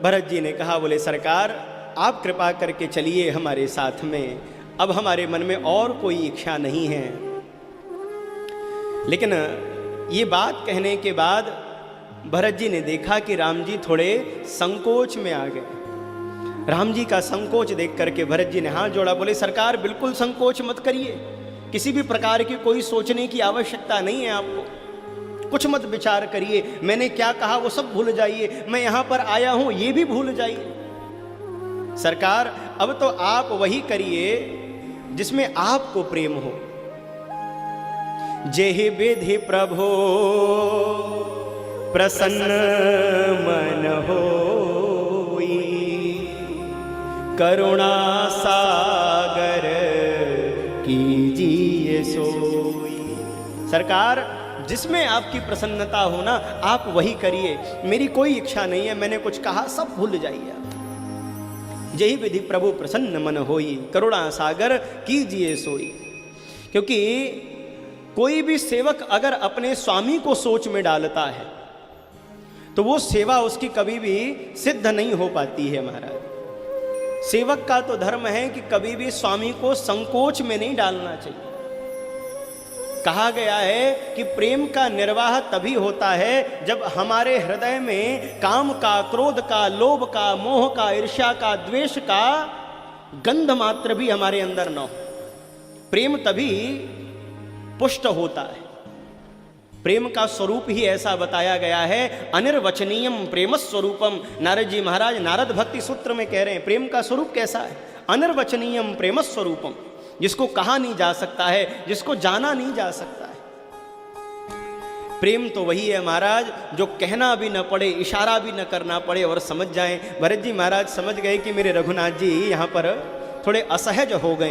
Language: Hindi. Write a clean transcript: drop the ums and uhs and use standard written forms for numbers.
भरत जी ने कहा, बोले सरकार आप कृपा करके चलिए हमारे साथ में, अब हमारे मन में और कोई इच्छा नहीं है। लेकिन ये बात कहने के बाद भरत जी ने देखा कि राम जी थोड़े संकोच में आ गए। राम जी का संकोच देख करके भरत जी ने हाथ जोड़ा, बोले सरकार बिल्कुल संकोच मत करिए, किसी भी प्रकार की कोई सोचने की आवश्यकता नहीं है आपको, कुछ मत विचार करिए, मैंने क्या कहा वो सब भूल जाइए, मैं यहां पर आया हूं ये भी भूल जाइए। सरकार अब तो आप वही करिए जिसमें आपको प्रेम हो। जेहि विधि प्रभो प्रसन्न मन होई, करुणा सागर कीजिए सोई। सरकार जिसमें आपकी प्रसन्नता हो ना आप वही करिए, मेरी कोई इच्छा नहीं है, मैंने कुछ कहा सब भूल जाइए आप। यही विधि प्रभु प्रसन्न मन होई, करुणा सागर कीजिए सोई। क्योंकि कोई भी सेवक अगर अपने स्वामी को सोच में डालता है तो वो सेवा उसकी कभी भी सिद्ध नहीं हो पाती है महाराज। सेवक का तो धर्म है कि कभी भी स्वामी को संकोच में नहीं डालना चाहिए। कहा गया है कि प्रेम का निर्वाह तभी होता है जब हमारे हृदय में काम का, क्रोध का, लोभ का, मोह का, ईर्ष्या का, द्वेष का गंध मात्र भी हमारे अंदर न हो। प्रेम तभी पुष्ट होता है। प्रेम का स्वरूप ही ऐसा बताया गया है, अनिर्वचनीयम प्रेम स्वरूपम। नारद जी महाराज नारद भक्ति सूत्र में कह रहे हैं प्रेम का स्वरूप कैसा है, अनिर्वचनीयम प्रेम स्वरूपम, जिसको कहा नहीं जा सकता है, जिसको जाना नहीं जा सकता है। प्रेम तो वही है महाराज जो कहना भी न पड़े, इशारा भी न करना पड़े और समझ जाएं। भरत जी महाराज समझ गए कि मेरे रघुनाथ जी यहाँ पर थोड़े असहज हो गए।